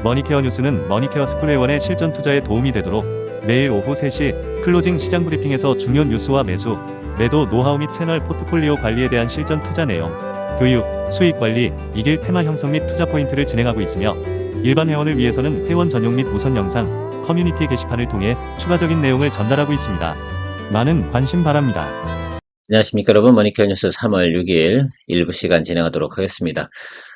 머니케어 뉴스는 머니케어 스쿨회원의 실전 투자에 도움이 되도록 매일 오후 3시 클로징 시장 브리핑에서 중요 뉴스와 매수, 매도 노하우 및 채널 포트폴리오 관리에 대한 실전 투자 내용, 교육, 수익 관리, 이길 테마 형성 및 투자 포인트를 진행하고 있으며 일반 회원을 위해서는 회원 전용 및 우선 영상, 커뮤니티 게시판을 통해 추가적인 내용을 전달하고 있습니다. 많은 관심 바랍니다. 안녕하십니까 여러분, 머니케어 뉴스 3월 6일 일부 시간 진행하도록 하겠습니다.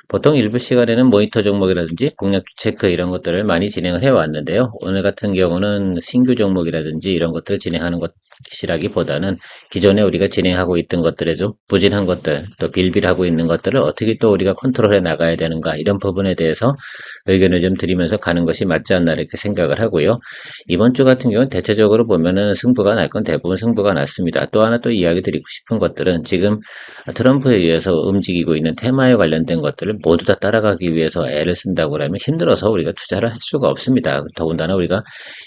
보통 일부 시간에는 모니터 종목이라든지 공략주 체크 이런 것들을 많이 진행을 해왔는데요. 오늘 같은 경우는 신규 종목이라든지 이런 것들을 진행하는 것이라기보다는 기존에 우리가 진행하고 있던 것들에 좀 부진한 것들, 또 빌빌하고 있는 것들을 어떻게 또 우리가 컨트롤해 나가야 되는가 이런 부분에 대해서 의견을 좀 드리면서 가는 것이 맞지 않나 이렇게 생각을 하고요. 이번 주 같은 경우는 대체적으로 보면은 승부가 날 건 대부분 승부가 났습니다. 또 하나 또 이야기 드리고 싶은 것들은 지금 트럼프에 의해서 움직이고 있는 테마에 관련된 것들을 모두 다 따라가기 위해서 애를 쓴다고 하면 힘들어서 우리가 투자를 할 수가 없습니다. 더군다나 우리가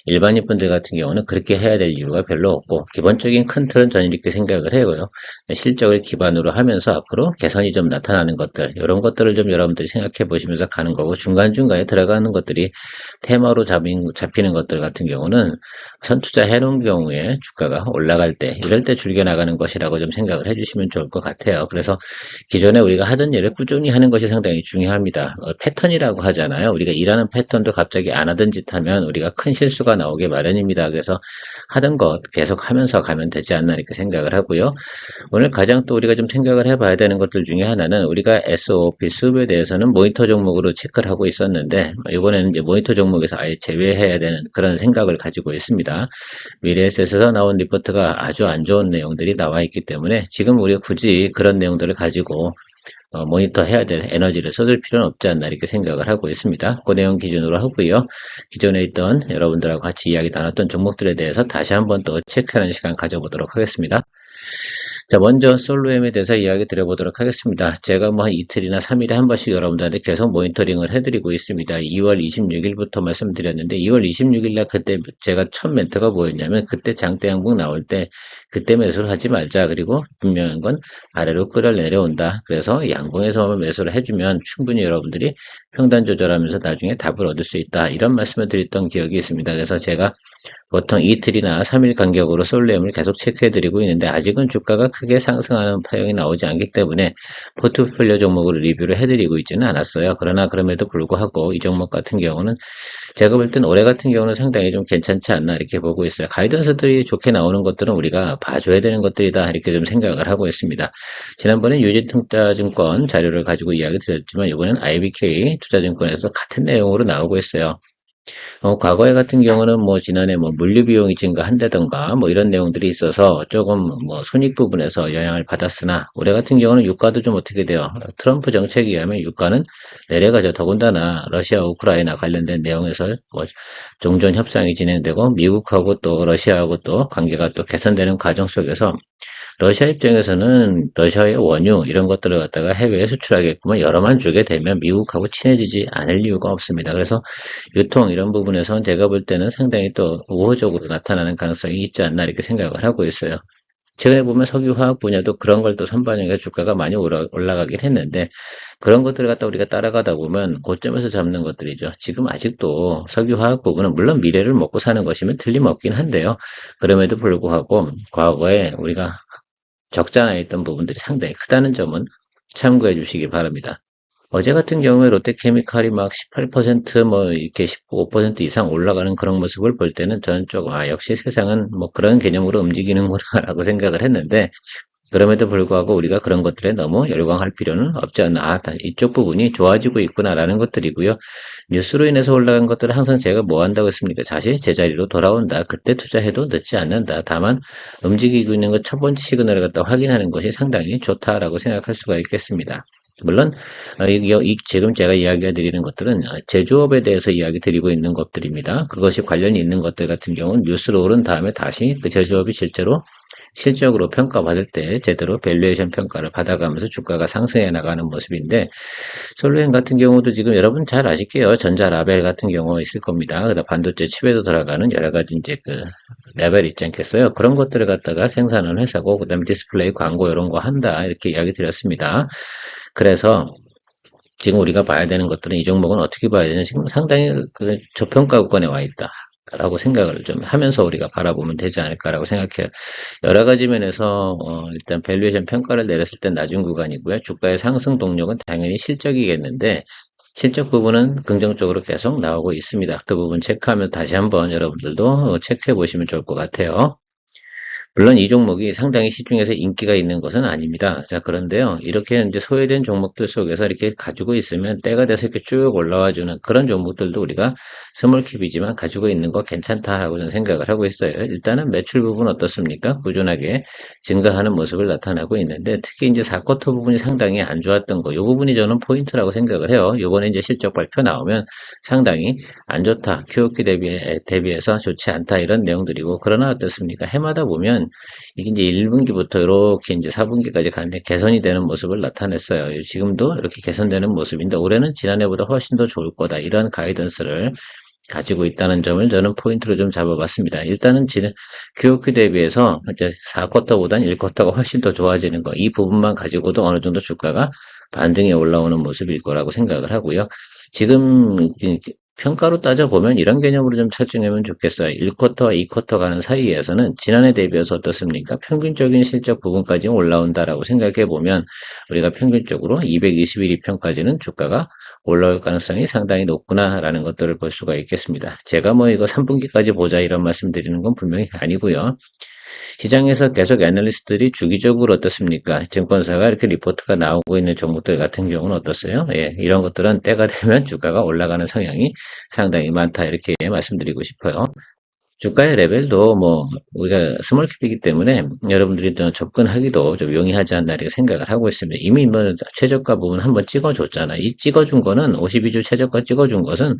일반인 분들 같은 경우는 그렇게 해야 될 이유가 별로 없고 기본적인 큰 틀은 저는 이렇게 생각을 해요. 실적을 기반으로 하면서 앞으로 개선이 좀 나타나는 것들 이런 것들을 좀 여러분들이 생각해 보시면서 가는 거고 중간중간에 들어가는 것들이 테마로 잡히는 것들 같은 경우는 선투자 해놓은 경우에 주가가 올라갈 때 이럴 때 즐겨나가는 것이라고 좀 생각을 해주시면 좋을 것 같아요. 그래서 기존에 우리가 하던 일을 꾸준히 하는 것이 상당히 중요합니다. 패턴이라고 하잖아요. 우리가 일하는 패턴도 갑자기 안 하던 짓 하면 우리가 큰 실수가 나오게 마련입니다. 그래서 하던 것 계속 하면서 가면 되지 않나 이렇게 생각을 하고요. 오늘 가장 또 우리가 좀 생각을 해봐야 되는 것들 중에 하나는 우리가 SOP 수급에 대해서는 모니터 종목으로 체크를 하고 있었는데 이번에는 이제 모니터 종목에서 아예 제외해야 되는 그런 생각을 가지고 있습니다. 미래에셋에서 나온 리포트가 아주 안 좋은 내용들이 나와 있기 때문에 지금 우리가 굳이 그런 내용들을 가지고 모니터 해야 될 에너지를 쏟을 필요는 없지 않나 이렇게 생각을 하고 있습니다. 그 내용 기준으로 하고요. 기존에 있던 여러분들하고 같이 이야기 나눴던 종목들에 대해서 다시 한번 또 체크하는 시간 가져보도록 하겠습니다. 자, 먼저 솔로엠에 대해서 이야기 드려보도록 하겠습니다. 제가 뭐 한 이틀이나 3일에 한 번씩 여러분들한테 계속 모니터링을 해드리고 있습니다. 2월 26일부터 말씀드렸는데 2월 26일 날 그때 제가 첫 멘트가 뭐였냐면 그때 장대 양봉 나올 때 그때 매수를 하지 말자. 그리고 분명한 건 아래로 끌어내려온다. 그래서 양봉에서만 매수를 해주면 충분히 여러분들이 평단 조절하면서 나중에 답을 얻을 수 있다. 이런 말씀을 드렸던 기억이 있습니다. 그래서 제가 보통 이틀이나 3일 간격으로 솔렘을 계속 체크해드리고 있는데 아직은 주가가 크게 상승하는 파형이 나오지 않기 때문에 포트폴리오 종목을 리뷰를 해드리고 있지는 않았어요. 그러나 그럼에도 불구하고 이 종목 같은 경우는 제가 볼 땐 올해 같은 경우는 상당히 좀 괜찮지 않나 이렇게 보고 있어요. 가이던스들이 좋게 나오는 것들은 우리가 봐줘야 되는 것들이다 이렇게 좀 생각을 하고 있습니다. 지난번에 유진투자증권 자료를 가지고 이야기 드렸지만 이번엔 IBK 투자증권에서 같은 내용으로 나오고 있어요. 과거에 같은 경우는 뭐 지난해 뭐 물류 비용이 증가한다던가 뭐 이런 내용들이 있어서 조금 뭐 손익 부분에서 영향을 받았으나 올해 같은 경우는 유가도 좀 어떻게 돼요? 트럼프 정책에 의하면 유가는 내려가죠. 더군다나 러시아 우크라이나 관련된 내용에서 뭐 종전 협상이 진행되고 미국하고 또 러시아하고 또 관계가 또 개선되는 과정 속에서 러시아 입장에서는 러시아의 원유 이런 것들을 갖다가 해외에 수출하겠구만 여러만 주게 되면 미국하고 친해지지 않을 이유가 없습니다. 그래서 유통 이런 부분에서는 제가 볼 때는 상당히 또 우호적으로 나타나는 가능성이 있지 않나 이렇게 생각을 하고 있어요. 최근에 보면 석유화학 분야도 그런 걸 또 선반영해서 주가가 많이 올라가긴 했는데 그런 것들을 갖다 우리가 따라가다 보면 고점에서 잡는 것들이죠. 지금 아직도 석유화학 부분은 물론 미래를 먹고 사는 것이면 틀림없긴 한데요. 그럼에도 불구하고 과거에 우리가 적자나 있던 부분들이 상당히 크다는 점은 참고해 주시기 바랍니다. 어제 같은 경우에 롯데케미칼이 막 18%뭐 이렇게 15% 이상 올라가는 그런 모습을 볼 때는 저는 조금 역시 세상은 뭐 그런 개념으로 움직이는구나라고 생각을 했는데 그럼에도 불구하고 우리가 그런 것들에 너무 열광할 필요는 없지 않나. 이쪽 부분이 좋아지고 있구나라는 것들이고요. 뉴스로 인해서 올라간 것들은 항상 제가 뭐 한다고 했습니까? 다시 제자리로 돌아온다. 그때 투자해도 늦지 않는다. 다만 움직이고 있는 것 첫 번째 시그널을 갖다 확인하는 것이 상당히 좋다라고 생각할 수가 있겠습니다. 물론 지금 제가 이야기해 드리는 것들은 제조업에 대해서 이야기 드리고 있는 것들입니다. 그것이 관련이 있는 것들 같은 경우는 뉴스로 오른 다음에 다시 그 제조업이 실제로 실적으로 평가받을 때 제대로 밸류에이션 평가를 받아가면서 주가가 상승해 나가는 모습인데 솔루엔 같은 경우도 지금 여러분 잘 아실게요. 전자라벨 같은 경우가 있을 겁니다. 그다음 반도체 칩에도 들어가는 여러 가지 이제 그 레벨 있지 않겠어요? 그런 것들을 갖다가 생산하는 회사고 그다음에 디스플레이 광고 이런 거 한다 이렇게 이야기 드렸습니다. 그래서 지금 우리가 봐야 되는 것들은 이 종목은 어떻게 봐야 되냐. 지금 상당히 그 저평가권에 와 있다. 라고 생각을 좀 하면서 우리가 바라보면 되지 않을까라고 생각해요. 여러 가지 면에서 일단 밸류에이션 평가를 내렸을 땐 낮은 구간이고요. 주가의 상승 동력은 당연히 실적이겠는데 실적 부분은 긍정적으로 계속 나오고 있습니다. 그 부분 체크하면 다시 한번 여러분들도 체크해 보시면 좋을 것 같아요. 물론 이 종목이 상당히 시중에서 인기가 있는 것은 아닙니다. 자, 그런데요. 이렇게 이제 소외된 종목들 속에서 이렇게 가지고 있으면 때가 돼서 이렇게 쭉 올라와 주는 그런 종목들도 우리가 스몰캡이지만 가지고 있는 거 괜찮다라고 저는 생각을 하고 있어요. 일단은 매출 부분 어떻습니까? 꾸준하게 증가하는 모습을 나타나고 있는데 특히 이제 4쿼터 부분이 상당히 안 좋았던 거, 이 부분이 저는 포인트라고 생각을 해요. 요번에 이제 실적 발표 나오면 상당히 안 좋다. QOQ 대비해서 좋지 않다. 이런 내용들이고, 그러나 어떻습니까? 해마다 보면 이게 이제 1분기부터 이렇게 이제 4분기까지 가는데 개선이 되는 모습을 나타냈어요. 지금도 이렇게 개선되는 모습인데 올해는 지난해보다 훨씬 더 좋을 거다. 이런 가이던스를 가지고 있다는 점을 저는 포인트로 좀 잡아봤습니다. 일단은 QOQ 대비해서 이제 4쿼터보다는 1쿼터가 훨씬 더 좋아지는 거, 이 부분만 가지고도 어느 정도 주가가 반등에 올라오는 모습일 거라고 생각을 하고요. 지금 평가로 따져보면 이런 개념으로 좀 설정하면 좋겠어요. 1쿼터와 2쿼터 가는 사이에서는 지난해 대비해서 어떻습니까? 평균적인 실적 부분까지 올라온다라고 생각해보면 우리가 평균적으로 221위편까지는 주가가 올라올 가능성이 상당히 높구나라는 것들을 볼 수가 있겠습니다. 제가 뭐 이거 3분기까지 보자 이런 말씀 드리는 건 분명히 아니고요. 시장에서 계속 애널리스트들이 주기적으로 어떻습니까? 증권사가 이렇게 리포트가 나오고 있는 종목들 같은 경우는 어떻어요? 예, 이런 것들은 때가 되면 주가가 올라가는 성향이 상당히 많다 이렇게 말씀드리고 싶어요. 주가의 레벨도 뭐 우리가 스몰캡이기 때문에 여러분들이 좀 접근하기도 좀 용이하지 않나 이렇게 생각을 하고 있습니다. 이미 뭐 최저가 부분 한번 찍어줬잖아. 이 찍어준 거는 52주 최저가 찍어준 것은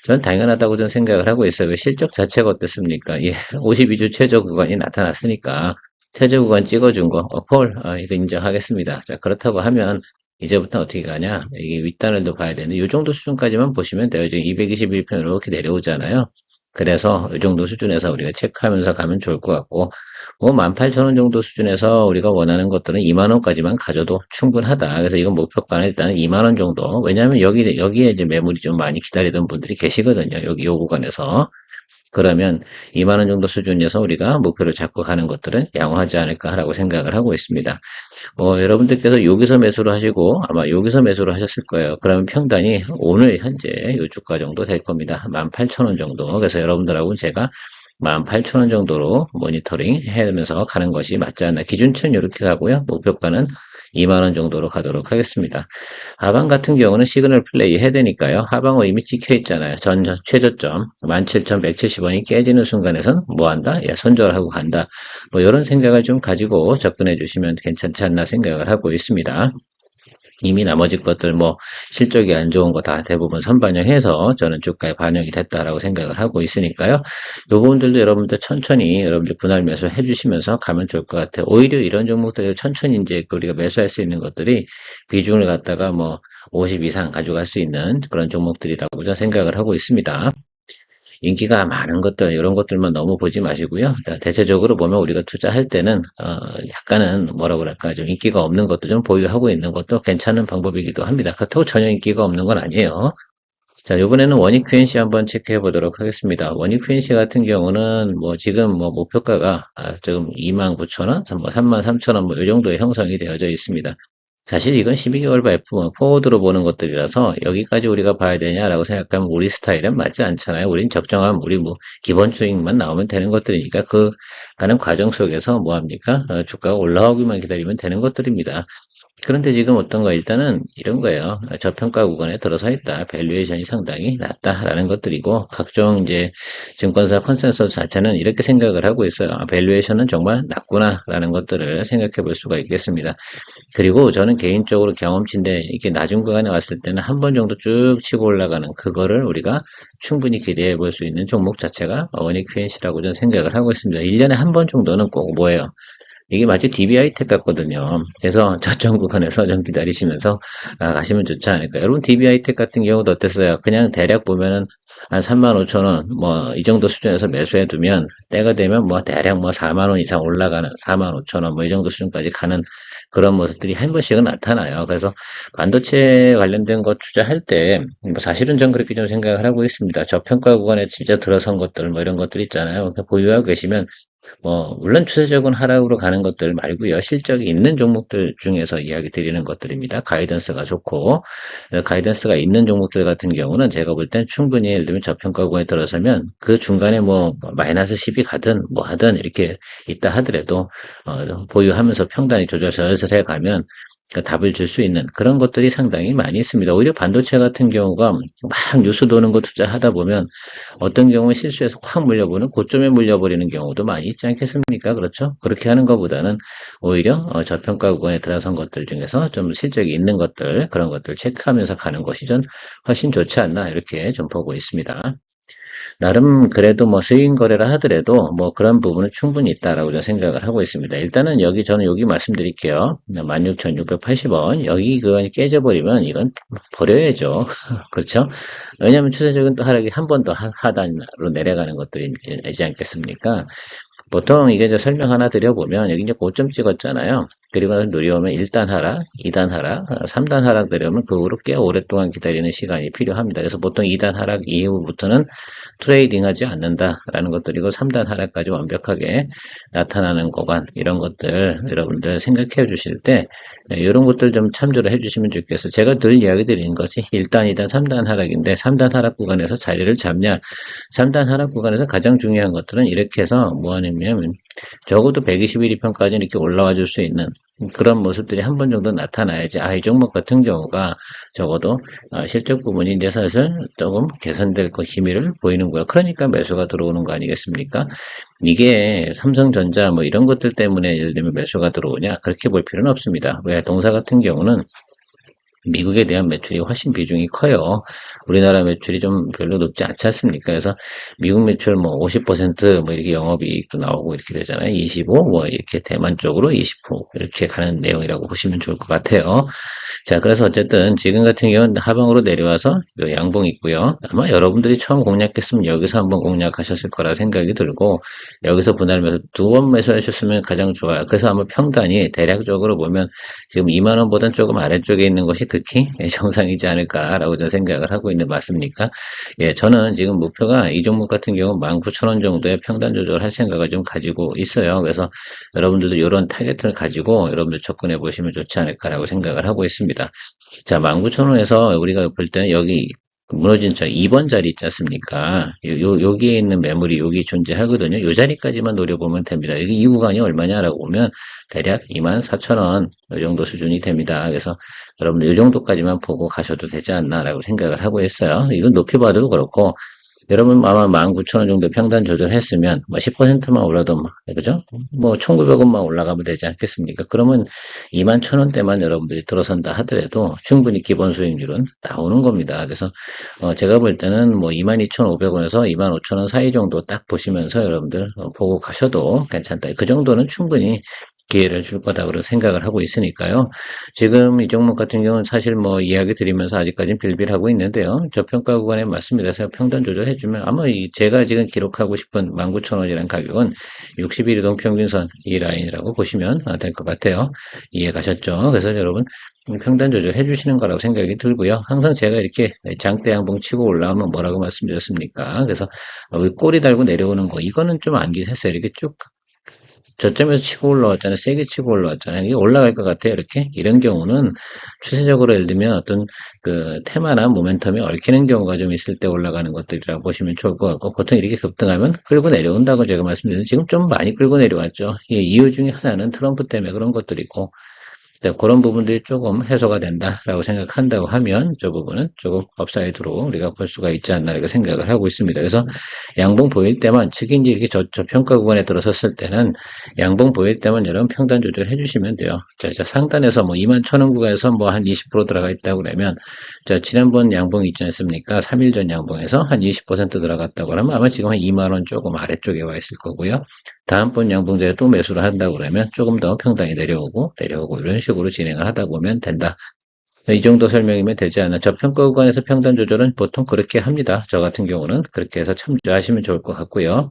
저는 당연하다고 저는 생각을 하고 있어요. 왜 실적 자체가 어떻습니까? 예, 52주 최저 구간이 나타났으니까 최저 구간 찍어준 거, 콜, 이거 인정하겠습니다. 자, 그렇다고 하면 이제부터 어떻게 가냐? 이게 윗단을 더 봐야 되는데 이 정도 수준까지만 보시면 돼요. 지금 221편 이렇게 내려오잖아요. 그래서 이 정도 수준에서 우리가 체크하면서 가면 좋을 것 같고, 뭐 18,000원 정도 수준에서 우리가 원하는 것들은 2만 원까지만 가져도 충분하다. 그래서 이건 목표가는 일단은 2만 원 정도. 왜냐하면 여기에 이제 매물이 좀 많이 기다리던 분들이 계시거든요. 여기 요 구간에서. 그러면 2만 원 정도 수준에서 우리가 목표를 잡고 가는 것들은 양호하지 않을까라고 생각을 하고 있습니다. 여러분들께서 여기서 매수를 하시고 아마 여기서 매수를 하셨을 거예요. 그러면 평단이 오늘 현재 요 주가 정도 될 겁니다. 18,000원 정도. 그래서 여러분들하고 제가 18,000원 정도로 모니터링 해면서 가는 것이 맞지 않나. 기준치는 이렇게 가고요. 목표가는 2만 원 정도로 가도록 하겠습니다. 하방 같은 경우는 시그널 플레이 해야 되니까요. 하방은 이미 찍혀 있잖아요. 최저점 17,170원이 깨지는 순간에선 뭐 한다? 예, 손절하고 간다. 뭐 이런 생각을 좀 가지고 접근해 주시면 괜찮지 않나 생각을 하고 있습니다. 이미 나머지 것들 뭐 실적이 안 좋은 거 다 대부분 선반영해서 저는 주가에 반영이 됐다라고 생각을 하고 있으니까요. 이 부분들도 여러분들 천천히 여러분들 분할 매수 해주시면서 가면 좋을 것 같아요. 오히려 이런 종목들을 천천히 이제 우리가 매수할 수 있는 것들이 비중을 갖다가 뭐 50 이상 가져갈 수 있는 그런 종목들이라고 저는 생각을 하고 있습니다. 인기가 많은 것들, 이런 것들만 너무 보지 마시고요. 대체적으로 보면 우리가 투자할 때는, 약간은 뭐라 그럴까, 좀 인기가 없는 것도 좀 보유하고 있는 것도 괜찮은 방법이기도 합니다. 그렇다고 전혀 인기가 없는 건 아니에요. 자, 이번에는 원익 QNC 한번 체크해 보도록 하겠습니다. 원익 QNC 같은 경우는 뭐 지금 뭐 목표가가 지금 29,000원, 뭐 33,000원 뭐 이 정도의 형성이 되어져 있습니다. 사실 이건 12개월 발품, 포워드로 보는 것들이라서 여기까지 우리가 봐야 되냐라고 생각하면 우리 스타일은 맞지 않잖아요. 우린 적정한 우리 뭐 기본 수익만 나오면 되는 것들이니까 그 가는 과정 속에서 뭐 합니까? 주가가 올라오기만 기다리면 되는 것들입니다. 그런데 지금 어떤가 일단은 이런 거예요. 저평가 구간에 들어서 있다. 밸류에이션이 상당히 낮다라는 것들이고 각종 이제 증권사 컨센서스 자체는 이렇게 생각을 하고 있어요. 밸류에이션은 정말 낮구나라는 것들을 생각해 볼 수가 있겠습니다. 그리고 저는 개인적으로 경험치인데 이게 낮은 구간에 왔을 때는 한 번 정도 쭉 치고 올라가는 그거를 우리가 충분히 기대해 볼 수 있는 종목 자체가 원익 QNC라고 저는 생각을 하고 있습니다. 1년에 한 번 정도는 꼭 뭐예요? 이게 마치 DBI텍 같거든요. 그래서 저점 구간에서 좀 기다리시면서 가시면 좋지 않을까. 여러분 DBI텍 같은 경우도 어땠어요? 그냥 대략 보면은 한 35,000원 뭐 이 정도 수준에서 매수해 두면 때가 되면 뭐 대략 뭐 4만 원 이상 올라가는 45,000원 뭐 이 정도 수준까지 가는 그런 모습들이 한 번씩은 나타나요. 그래서 반도체 관련된 거 투자할 때, 뭐 사실은 전 그렇게 좀 생각을 하고 있습니다. 저평가 구간에 진짜 들어선 것들, 뭐 이런 것들 있잖아요. 보유하고 계시면 물론 추세적인 하락으로 가는 것들 말고요. 실적이 있는 종목들 중에서 이야기 드리는 것들입니다. 가이던스가 좋고, 가이던스가 있는 종목들 같은 경우는 제가 볼 땐 충분히 예를 들면 저평가 구간에 들어서면 그 중간에 뭐 마이너스 10이 가든 뭐 하든 이렇게 있다 하더라도, 보유하면서 평단이 조절 슬슬 해 가면 그 답을 줄 수 있는 그런 것들이 상당히 많이 있습니다. 오히려 반도체 같은 경우가 막 뉴스 도는 거 투자하다 보면 어떤 경우는 실수해서 확 물려보는 고점에 물려버리는 경우도 많이 있지 않겠습니까? 그렇죠? 그렇게 하는 것보다는 오히려 저평가 구간에 들어선 것들 중에서 좀 실적이 있는 것들 그런 것들 체크하면서 가는 것이 전 훨씬 좋지 않나 이렇게 좀 보고 있습니다. 나름 그래도 뭐 스윙 거래를 하더라도 뭐 그런 부분은 충분히 있다라고 저는 생각을 하고 있습니다. 일단은 저는 여기 말씀드릴게요. 16,680원. 여기 그건 깨져버리면 이건 버려야죠. 그렇죠? 왜냐하면 추세적인 또 하락이 한 번 더 하단으로 내려가는 것들이지 않겠습니까? 보통 이게 설명 하나 드려보면 여기 이제 고점 찍었잖아요. 그리고 나서 누려오면 1단 하락, 2단 하락, 3단 하락 들어오면 그 후로 꽤 오랫동안 기다리는 시간이 필요합니다. 그래서 보통 2단 하락 이후부터는 트레이딩하지 않는다라는 것들이고 3단 하락까지 완벽하게 나타나는 구간 이런 것들 여러분들 생각해 주실 때 이런 것들 좀 참조를 해 주시면 좋겠어요. 제가 늘 이야기 드리는 것이 1단, 2단, 3단 하락인데 3단 하락 구간에서 자리를 잡냐 3단 하락 구간에서 가장 중요한 것들은 이렇게 해서 뭐 하냐면 적어도 121, 2편까지 이렇게 올라와 줄 수 있는 그런 모습들이 한 번 정도 나타나야지 이 종목 같은 경우가 적어도 실적 부분이 이제 슬슬 조금 개선될 거 기미를 보이는 거야. 그러니까 매수가 들어오는 거 아니겠습니까? 이게 삼성전자 뭐 이런 것들 때문에 예를 들면 매수가 들어오냐 그렇게 볼 필요는 없습니다. 왜 동사 같은 경우는 미국에 대한 매출이 훨씬 비중이 커요. 우리나라 매출이 좀 별로 높지 않지 않습니까? 그래서 미국 매출 뭐 50%뭐 이렇게 영업이익도 나오고 이렇게 되잖아요. 25, 뭐 이렇게 대만 쪽으로 20% 이렇게 가는 내용이라고 보시면 좋을 것 같아요. 자, 그래서 어쨌든 지금 같은 경우는 하방으로 내려와서 양봉 있고요. 아마 여러분들이 처음 공략했으면 여기서 한번 공략하셨을 거라 생각이 들고 여기서 분할 매수 두 번 매수하셨으면 가장 좋아요. 그래서 아마 평단이 대략적으로 보면 지금 2만 원보다는 조금 아래쪽에 있는 것이 극히 정상이지 않을까라고 저는 생각을 하고 있는 맞습니까? 예, 저는 지금 목표가 이 종목 같은 경우 19,000원 정도의 평단 조절을 할 생각을 좀 가지고 있어요. 그래서 여러분들도 이런 타겟을 가지고 여러분들 접근해 보시면 좋지 않을까라고 생각을 하고 있습니다. 자, 19,000원에서 우리가 볼 때는 여기 무너진 저 2번 자리 있지 않습니까? 여기에 있는 매물이 여기 존재하거든요. 요 자리까지만 노려보면 됩니다. 여기 이 구간이 얼마냐라고 보면 대략 24,000원 이 정도 수준이 됩니다. 그래서 여러분들 이 정도까지만 보고 가셔도 되지 않나라고 생각을 하고 있어요. 이건 높이 봐도 그렇고 여러분 아마 19,000원 정도 평단 조절했으면 뭐 10%만 올라도 그죠? 뭐 1,900원만 올라가면 되지 않겠습니까? 그러면 21,000원대만 여러분들이 들어선다 하더라도 충분히 기본 수익률은 나오는 겁니다. 그래서 제가 볼 때는 뭐 22,500원에서 25,000원 사이 정도 딱 보시면서 여러분들 보고 가셔도 괜찮다. 그 정도는 충분히 기회를 줄 거다고 생각을 하고 있으니까요. 지금 이 종목 같은 경우는 사실 뭐 이야기 드리면서 아직까지는 빌빌하고 있는데요. 저평가 구간에 맞습니다. 그래서 평단 조절해주면 아마 제가 지금 기록하고 싶은 19,000원이라는 가격은 60일 이동 평균선 이 라인이라고 보시면 될 것 같아요. 이해 가셨죠? 그래서 여러분 평단 조절 해주시는 거라고 생각이 들고요. 항상 제가 이렇게 장대 양봉 치고 올라오면 뭐라고 말씀드렸습니까? 그래서 꼬리 달고 내려오는 거 이거는 좀 암기했어요. 이렇게 쭉 저점에서 치고 올라왔잖아요. 세게 치고 올라왔잖아요. 이게 올라갈 것 같아요. 이렇게. 이런 경우는 추세적으로 예를 들면 어떤 그 테마나 모멘텀이 얽히는 경우가 좀 있을 때 올라가는 것들이라고 보시면 좋을 것 같고, 보통 이렇게 급등하면 끌고 내려온다고 제가 말씀드렸는데, 지금 좀 많이 끌고 내려왔죠. 이 이유 중에 하나는 트럼프 때문에 그런 것들이고, 네, 그런 부분들이 조금 해소가 된다라고 생각한다고 하면 저 부분은 조금 업사이드로 우리가 볼 수가 있지 않나 이렇게 생각을 하고 있습니다. 그래서 양봉 보일 때만 특히 이제 이렇게 저평가 구간에 들어섰을 때는 양봉 보일 때만 여러분 평단 조절해 주시면 돼요. 자, 상단에서 뭐 21,000원 구간에서 뭐 한 20% 들어가 있다고 그러면 자, 지난번 양봉 있지 않습니까? 3일 전 양봉에서 한 20% 들어갔다고 하면 아마 지금 한 2만 원 조금 아래쪽에 와 있을 거고요. 다음번 양봉제에 또 매수를 한다고 그러면 조금 더 평단이 내려오고 이런 식으로 진행을 하다 보면 된다. 이 정도 설명이면 되지 않나. 저평가 구간에서 평단 조절은 보통 그렇게 합니다. 저 같은 경우는 그렇게 해서 참조하시면 좋을 것 같고요.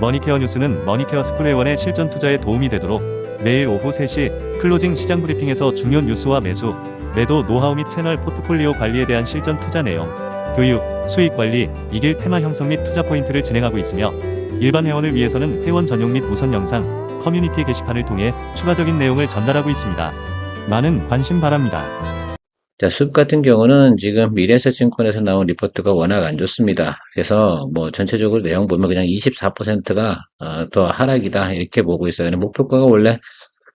머니케어 뉴스는 머니케어 스쿨 회원의 실전 투자에 도움이 되도록 매일 오후 3시 클로징 시장 브리핑에서 중요 뉴스와 매수, 매도 노하우 및 채널 포트폴리오 관리에 대한 실전 투자 내용, 교육, 수익 관리, 이길 테마 형성 및 투자 포인트를 진행하고 있으며 일반 회원을 위해서는 회원 전용 및 우선 영상, 커뮤니티 게시판을 통해 추가적인 내용을 전달하고 있습니다. 많은 관심 바랍니다. 자, 숲 같은 경우는 지금 미래에셋증권에서 나온 리포트가 워낙 안 좋습니다. 그래서 뭐 전체적으로 내용 보면 그냥 24%가 더 하락이다 이렇게 보고 있어요. 목표가가 원래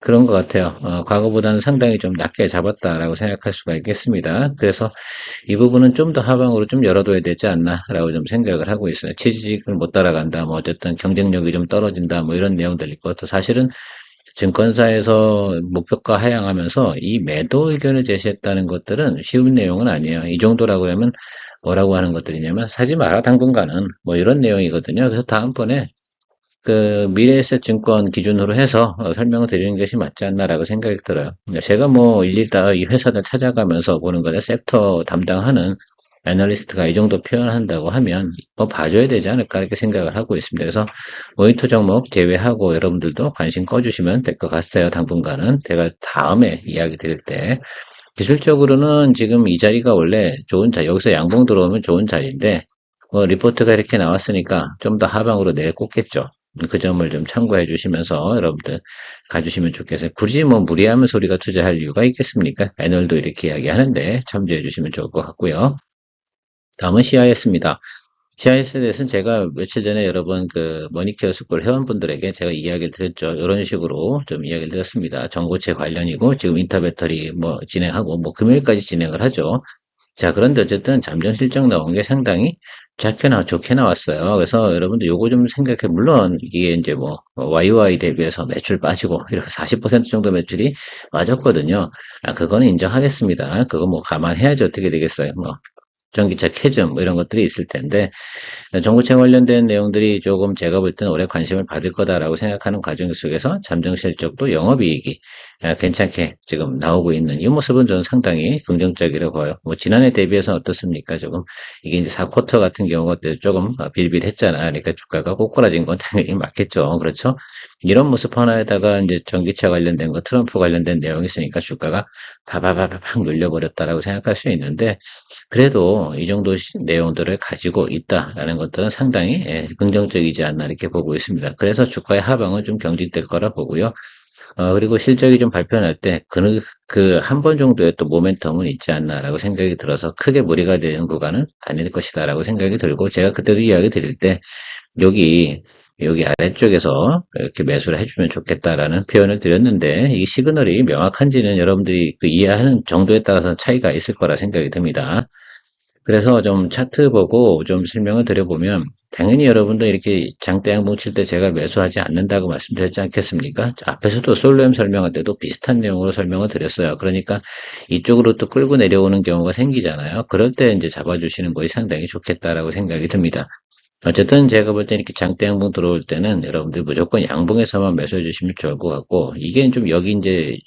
그런 것 같아요. 과거보다는 상당히 좀 낮게 잡았다라고 생각할 수가 있겠습니다. 그래서 이 부분은 좀 더 하방으로 좀 열어둬야 되지 않나라고 좀 생각을 하고 있어요. 취직을 못 따라간다, 뭐 어쨌든 경쟁력이 좀 떨어진다, 뭐 이런 내용들 있고 또 사실은 증권사에서 목표가 하향하면서 이 매도 의견을 제시했다는 것들은 쉬운 내용은 아니에요. 이 정도라고 하면 뭐라고 하는 것들이냐면 사지 마라 당분간은 뭐 이런 내용이거든요. 그래서 다음번에 그 미래에셋 증권 기준으로 해서 설명을 드리는 것이 맞지 않나라고 생각이 들어요. 제가 뭐 일일이 다 이 회사들 찾아가면서 보는 거에 섹터 담당하는 애널리스트가 이 정도 표현한다고 하면 뭐 봐줘야 되지 않을까 이렇게 생각을 하고 있습니다. 그래서 모니터 종목 제외하고 여러분들도 관심 꺼주시면 될 것 같아요. 당분간은 제가 다음에 이야기 드릴 때 기술적으로는 지금 이 자리가 원래 좋은 자리, 여기서 양봉 들어오면 좋은 자리인데 뭐 리포트가 이렇게 나왔으니까 좀 더 하방으로 내꽂겠죠. 그 점을 좀 참고해 주시면서 여러분들 가주시면 좋겠어요. 굳이 뭐 무리하면서 우리가 투자할 이유가 있겠습니까? 애널도 이렇게 이야기하는데 참조해 주시면 좋을 것 같고요. 다음은 CIS입니다. CIS에 대해서는 제가 며칠 전에 여러분 그 머니케어 스쿨 회원분들에게 제가 이야기를 드렸죠. 이런 식으로 좀 이야기를 드렸습니다. 전고체 관련이고 지금 인터배터리 뭐 진행하고 뭐 금요일까지 진행을 하죠. 자, 그런데 어쨌든 잠정 실적 나온 게 상당히 좋게 나왔어요. 그래서 여러분들 요거 좀 생각해, 물론 이게 이제 뭐 YY 대비해서 매출 빠지고 이렇게 40% 정도 매출이 맞았거든요. 그거는 인정하겠습니다. 그거 뭐 감안해야지 어떻게 되겠어요. 뭐 전기차 캐즘 뭐 이런 것들이 있을 텐데 정부채 관련된 내용들이 조금 제가 볼 때는 올해 관심을 받을 거다라고 생각하는 과정 속에서 잠정 실적도 영업이익이 괜찮게 지금 나오고 있는 이 모습은 저는 상당히 긍정적이라고 봐요. 뭐 지난해 대비해서 어떻습니까? 조금 이게 이제 4쿼터 같은 경우가 조금 빌빌했잖아. 그러니까 주가가 꼬꾸라진 건 당연히 맞겠죠. 그렇죠? 이런 모습 하나에다가 이제 전기차 관련된 거, 트럼프 관련된 내용이 있으니까 주가가 파바바바팍 눌려버렸다라고 생각할 수 있는데 그래도 이 정도 내용들을 가지고 있다라는 것들은 상당히 긍정적이지 않나 이렇게 보고 있습니다. 그래서 주가의 하방은 좀 경직될 거라 보고요. 그리고 실적이 좀 발표날 때 그 한 번 정도의 또 모멘텀은 있지 않나라고 생각이 들어서 크게 무리가 되는 구간은 아닐 것이다라고 생각이 들고 제가 그때도 이야기 드릴 때 여기 아래쪽에서 이렇게 매수를 해주면 좋겠다라는 표현을 드렸는데 이 시그널이 명확한지는 여러분들이 그 이해하는 정도에 따라서 차이가 있을 거라 생각이 듭니다. 그래서 좀 차트 보고 좀 설명을 드려보면 당연히 여러분도 이렇게 장대 양봉 칠 때 제가 매수하지 않는다고 말씀드렸지 않겠습니까? 앞에서도 솔로엠 설명할 때도 비슷한 내용으로 설명을 드렸어요. 그러니까 이쪽으로 또 끌고 내려오는 경우가 생기잖아요. 그럴 때 이제 잡아주시는 것이 상당히 좋겠다라고 생각이 듭니다. 어쨌든 제가 볼 때 이렇게 장대 양봉 들어올 때는 여러분들 무조건 양봉에서만 매수해 주시면 좋을 것 같고 이게 좀 여기 이제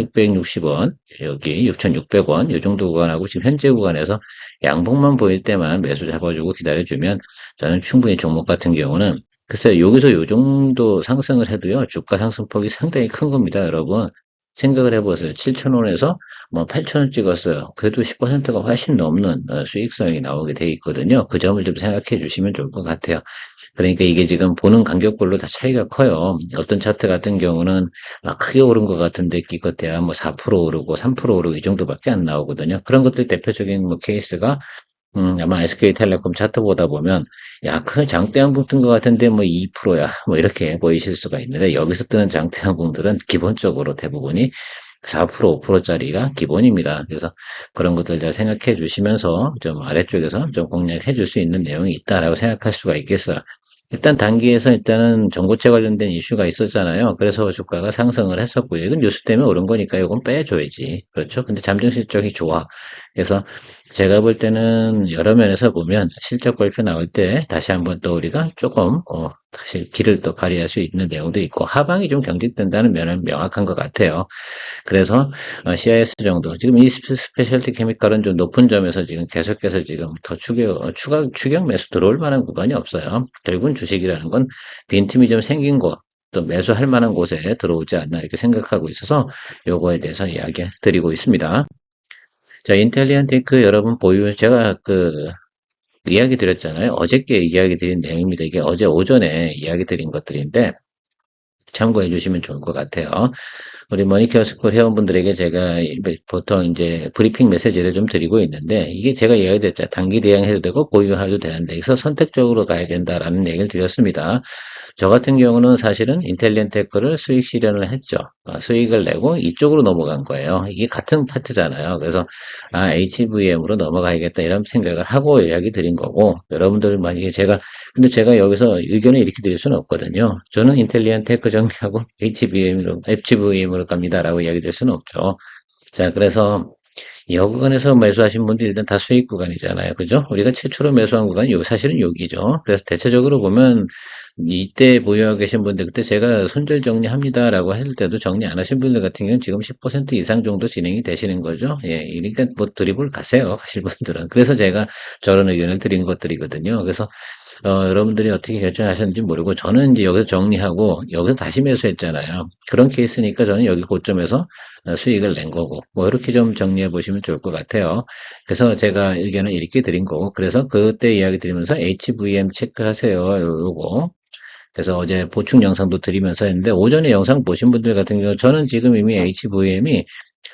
6,660원 여기 6,600원 이 정도 구간하고 지금 현재 구간에서 양봉만 보일 때만 매수 잡아주고 기다려주면 저는 충분히 종목 같은 경우는 글쎄요 여기서 요 정도 상승을 해도요 주가 상승폭이 상당히 큰 겁니다 여러분 생각을 해보세요 7,000원에서 뭐 8,000원 찍었어요 그래도 10%가 훨씬 넘는 수익성이 나오게 돼 있거든요 그 점을 좀 생각해 주시면 좋을 것 같아요 그러니까 이게 지금 보는 간격별로 다 차이가 커요 어떤 차트 같은 경우는 막 크게 오른 것 같은데 기껏해야 뭐 4% 오르고 3% 오르고 이 정도밖에 안 나오거든요 그런 것들 대표적인 뭐 케이스가 아마 SK텔레콤 차트 보다 보면, 야, 그 장대양 붕 뜬 것 같은데 뭐 2%야. 뭐 이렇게 보이실 수가 있는데, 여기서 뜨는 장대양 붕들은 기본적으로 대부분이 4%, 5%짜리가 기본입니다. 그래서 그런 것들 잘 생각해 주시면서 좀 아래쪽에서 좀 공략해 줄 수 있는 내용이 있다라고 생각할 수가 있겠어요. 일단 단기에서 일단은 전고체 관련된 이슈가 있었잖아요. 그래서 주가가 상승을 했었고요. 이건 뉴스 때문에 오른 거니까 이건 빼줘야지. 그렇죠? 근데 잠정 실적이 좋아. 그래서 제가 볼 때는 여러 면에서 보면 실적 발표 나올 때 다시 한번 또 우리가 조금 다시 기를 또 발휘할 수 있는 내용도 있고 하방이 좀 경직된다는 면은 명확한 것 같아요. 그래서 CIS 정도 지금 이 스페셜티 케미칼은 좀 높은 점에서 지금 계속해서 지금 더 추격 매수 들어올 만한 구간이 없어요. 결국은 주식이라는 건 빈틈이 좀 생긴 곳 또 매수할 만한 곳에 들어오지 않나 이렇게 생각하고 있어서 요거에 대해서 이야기 드리고 있습니다. 자, 인텔리안테이크 여러분 보유, 제가 이야기 드렸잖아요. 어저께 이야기 드린 내용입니다. 이게 어제 오전에 이야기 드린 것들인데, 참고해 주시면 좋을 것 같아요. 우리 머니케어 스쿨 회원분들에게 제가 보통 이제 브리핑 메시지를 좀 드리고 있는데, 이게 제가 이야기 드렸죠. 단기 대응해도 되고, 보유해도 되는데, 여기서 선택적으로 가야 된다라는 얘기를 드렸습니다. 저 같은 경우는 사실은 인텔리언테크를 수익 실현을 했죠. 수익을 내고 이쪽으로 넘어간 거예요. 이게 같은 파트잖아요. 그래서 HVM으로 넘어가야겠다 이런 생각을 하고 이야기 드린 거고 여러분들 만약에 근데 제가 여기서 의견을 이렇게 드릴 수는 없거든요. 저는 인텔리언테크 정리하고 HVM으로 갑니다라고 이야기 드릴 수는 없죠. 자, 그래서 이 구간에서 매수하신 분들 일단 다 수익 구간이잖아요. 그죠? 우리가 최초로 매수한 구간이 사실은 여기죠. 그래서 대체적으로 보면 이때 보유하고 계신 분들 그때 제가 손절 정리합니다라고 했을 때도 정리 안 하신 분들 같은 경우는 지금 10% 이상 정도 진행이 되시는 거죠. 예, 그러니까 뭐 드리블 가세요. 가실 분들은. 그래서 제가 저런 의견을 드린 것들이거든요. 그래서 여러분들이 어떻게 결정하셨는지 모르고 저는 이제 여기서 정리하고 여기서 다시 매수했잖아요. 그런 케이스니까 저는 여기 고점에서 수익을 낸 거고 뭐 이렇게 좀 정리해 보시면 좋을 것 같아요. 그래서 제가 의견을 이렇게 드린 거고 그래서 그때 이야기 드리면서 HVM 체크하세요. 요거. 그래서 어제 보충 영상도 드리면서 했는데 오전에 영상 보신 분들 같은 경우 저는 지금 이미 HVM이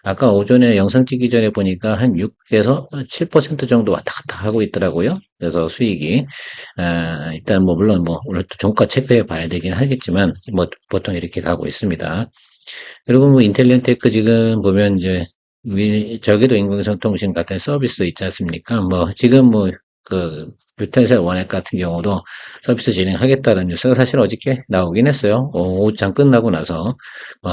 아까 오전에 영상 찍기 전에 보니까 한 6에서 7% 정도 왔다 갔다 하고 있더라고요. 그래서 수익이 일단 뭐 물론 뭐 오늘 또 종가 체크해 봐야 되긴 하겠지만 뭐 보통 이렇게 가고 있습니다. 그리고 뭐 인텔리언테크 지금 보면 이제 저기도 인공위성통신 같은 서비스 있지 않습니까? 뭐 지금 뭐그 뷰텐셀 원액 같은 경우도 서비스 진행하겠다는 뉴스가 사실 어저께 나오긴 했어요. 오후장 끝나고 나서.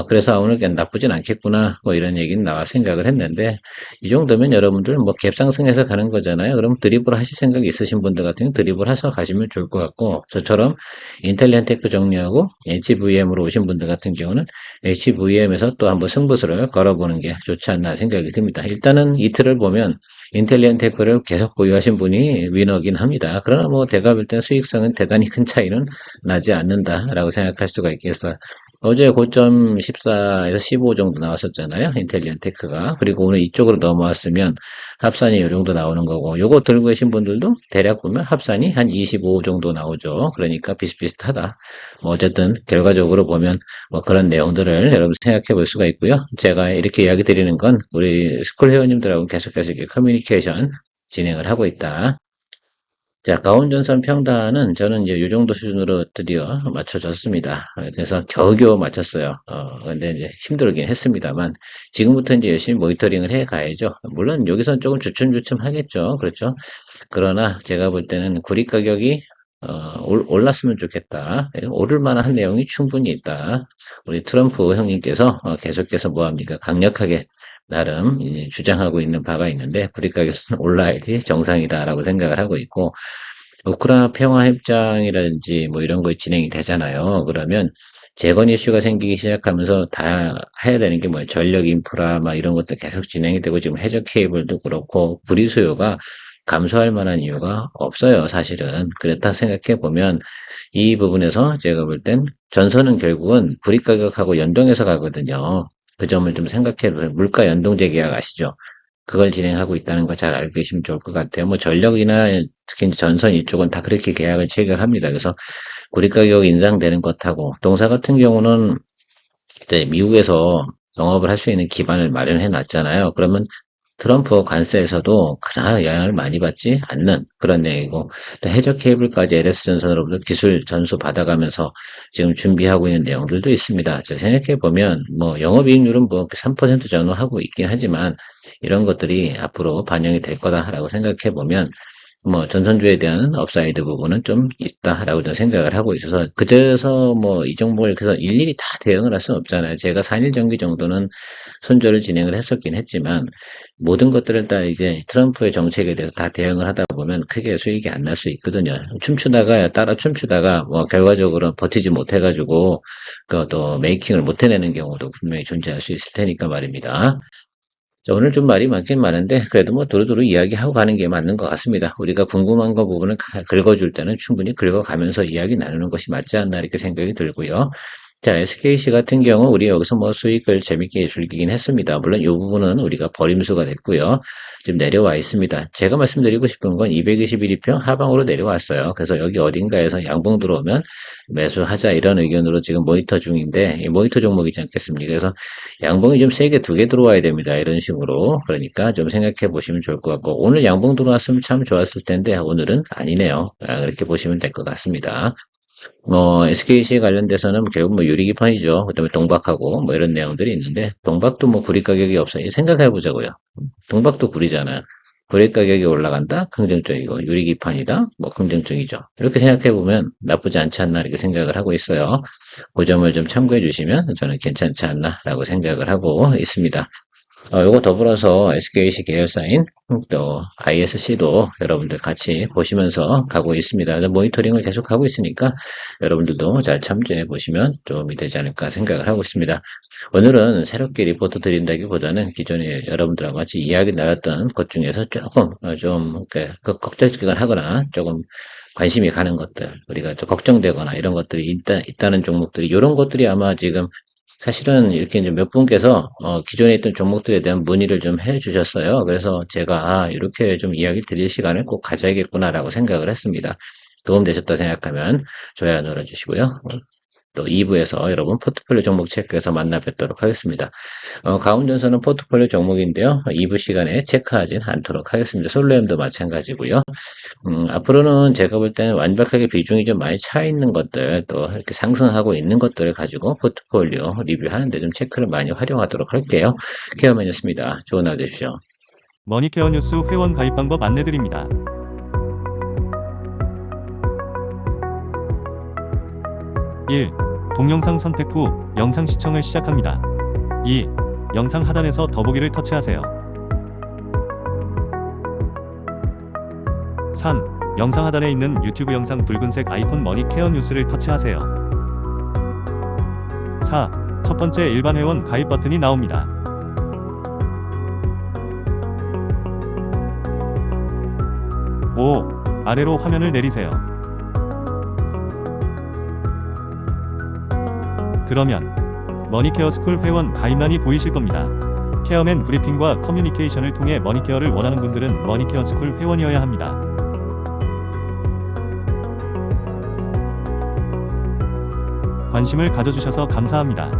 그래서 오늘 그냥 나쁘진 않겠구나. 뭐 이런 얘기는 나와 생각을 했는데, 이 정도면 여러분들 뭐 갭 상승해서 가는 거잖아요. 그럼 드리블 하실 생각이 있으신 분들 같은 경우 드리블 해서 가시면 좋을 것 같고, 저처럼 인텔리언테크 정리하고 HVM으로 오신 분들 같은 경우는 HVM에서 또 한번 승부수를 걸어보는 게 좋지 않나 생각이 듭니다. 일단은 이틀을 보면 인텔리언테크를 계속 보유하신 분이 위너긴 합니다. 그러나 뭐 제가 볼 때 수익성은 대단히 큰 차이는 나지 않는다라고 생각할 수가 있겠어요. 어제 고점 14에서 15 정도 나왔었잖아요. 인텔리언테크가. 그리고 오늘 이쪽으로 넘어왔으면 합산이 이 정도 나오는 거고 요거 들고 계신 분들도 대략 보면 합산이 한 25 정도 나오죠. 그러니까 비슷비슷하다. 뭐 어쨌든 결과적으로 보면 뭐 그런 내용들을 여러분 생각해 볼 수가 있고요. 제가 이렇게 이야기 드리는 건 우리 스쿨 회원님들하고 계속해서 이렇게 커뮤니케이션 진행을 하고 있다. 자, 가온전선 평단은 저는 이제 이 정도 수준으로 드디어 맞춰졌습니다. 그래서 겨우겨우 맞췄어요. 근데 이제 힘들긴 했습니다만, 지금부터 이제 열심히 모니터링을 해 가야죠. 물론 여기서 조금 주춤주춤 하겠죠. 그렇죠. 그러나 제가 볼 때는 구리 가격이 올랐으면 좋겠다. 오를 만한 내용이 충분히 있다. 우리 트럼프 형님께서 계속해서 뭐합니까? 강력하게 나름 주장하고 있는 바가 있는데 구리 가격은 올라야지 정상이다라고 생각을 하고 있고 우크라이나 평화 협정이라든지 뭐 이런 거 진행이 되잖아요. 그러면 재건 이슈가 생기기 시작하면서 다 해야 되는 게 뭐예요? 전력 인프라 막 이런 것도 계속 진행이 되고 지금 해저 케이블도 그렇고 구리 수요가 감소할 만한 이유가 없어요, 사실은. 그렇다 생각해 보면 이 부분에서 제가 볼 땐 전선은 결국은 구리 가격하고 연동해서 가거든요. 그 점을 좀 생각해 보면 물가 연동제 계약 아시죠? 그걸 진행하고 있다는 거 잘 알고 계시면 좋을 것 같아요. 뭐 전력이나 특히 이제 전선 이쪽은 다 그렇게 계약을 체결합니다. 그래서 구리 가격 인상되는 것하고 동사 같은 경우는 이제 미국에서 영업을 할 수 있는 기반을 마련해 놨잖아요. 그러면 트럼프 관세에서도 그나 영향을 많이 받지 않는 그런 얘기고 또 해저 케이블까지 LS전선으로부터 기술 전수 받아가면서 지금 준비하고 있는 내용들도 있습니다. 생각해 보면 뭐 영업이익률은 뭐 3% 전후 하고 있긴 하지만 이런 것들이 앞으로 반영이 될 거다라고 생각해 보면 뭐 전선주에 대한 업사이드 부분은 좀 있다라고 저는 생각을 하고 있어서 그제서 뭐 이 종목을 그래서 일일이 다 대응을 할 수는 없잖아요. 제가 4일 정기 정도는 손절을 진행을 했었긴 했지만 모든 것들을 다 이제 트럼프의 정책에 대해서 다 대응을 하다 보면 크게 수익이 안 날 수 있거든요. 춤추다가 따라 춤추다가 뭐 결과적으로 버티지 못해가지고 그또 메이킹을 못 해내는 경우도 분명히 존재할 수 있을 테니까 말입니다. 자, 오늘 좀 말이 많긴 많은데 그래도 뭐 두루두루 이야기하고 가는 게 맞는 것 같습니다. 우리가 궁금한 거 부분을 긁어줄 때는 충분히 긁어가면서 이야기 나누는 것이 맞지 않나 이렇게 생각이 들고요. 자, SKC 같은 경우 우리 여기서 뭐 수익을 재밌게 즐기긴 했습니다. 물론 이 부분은 우리가 버림수가 됐고요. 지금 내려와 있습니다. 제가 말씀드리고 싶은 건 221일평 하방으로 내려왔어요. 그래서 여기 어딘가에서 양봉 들어오면 매수하자 이런 의견으로 지금 모니터 중인데 이 모니터 종목이지 않겠습니까? 그래서 양봉이 좀 세게 두 개 들어와야 됩니다. 이런 식으로. 그러니까 좀 생각해 보시면 좋을 것 같고 오늘 양봉 들어왔으면 참 좋았을 텐데 오늘은 아니네요. 그렇게 보시면 될 것 같습니다. SKC 관련돼서는 결국 뭐 유리기판이죠. 그다음에 동박하고 뭐 이런 내용들이 있는데 동박도 뭐 구리 가격이 없어요. 생각해 보자고요. 동박도 구리잖아요. 구리 가격이 올라간다? 긍정적이고 유리기판이다? 뭐 긍정적이죠. 이렇게 생각해 보면 나쁘지 않지 않나 이렇게 생각을 하고 있어요. 그 점을 좀 참고해 주시면 저는 괜찮지 않나라고 생각을 하고 있습니다. 요거 더불어서 SKC 계열사인 또 ISC도 여러분들 같이 보시면서 가고 있습니다. 모니터링을 계속 하고 있으니까 여러분들도 잘 참조해 보시면 도움이 되지 않을까 생각을 하고 있습니다. 오늘은 새롭게 리포트 드린다기보다는 기존에 여러분들하고 같이 이야기 나눴던 것 중에서 조금 좀 걱정을 하거나 조금 관심이 가는 것들, 우리가 좀 걱정되거나 이런 것들이 있다는 종목들이 이런 것들이 아마 지금 사실은 이렇게 이제 몇 분께서 기존에 있던 종목들에 대한 문의를 좀 해주셨어요. 그래서 제가 이렇게 좀 이야기 드릴 시간을 꼭 가져야겠구나라고 생각을 했습니다. 도움되셨다 생각하면 좋아요 눌러주시고요. 또 2부에서 여러분 포트폴리오 종목 체크해서 만나 뵙도록 하겠습니다. 가운전선은 포트폴리오 종목인데요. 2부 시간에 체크하진 않도록 하겠습니다. 솔로엠도 마찬가지고요. 앞으로는 제가 볼 때는 완벽하게 비중이 좀 많이 차 있는 것들, 또 이렇게 상승하고 있는 것들을 가지고 포트폴리오 리뷰하는데 좀 체크를 많이 활용하도록 할게요. 케어맨이었습니다. 좋은 하루 되십시오. 머니케어 뉴스 회원 가입 방법 안내드립니다. 1. 동영상 선택 후 영상 시청을 시작합니다. 2. 영상 하단에서 더보기를 터치하세요. 3. 영상 하단에 있는 유튜브 영상 붉은색 아이콘 머니케어 뉴스를 터치하세요. 4. 첫 번째 일반 회원 가입 버튼이 나옵니다. 5. 아래로 화면을 내리세요. 그러면 머니케어 스쿨 회원 가입란이 보이실 겁니다. 케어맨 브리핑과 커뮤니케이션을 통해 머니케어를 원하는 분들은 머니케어 스쿨 회원이어야 합니다. 관심을 가져주셔서 감사합니다.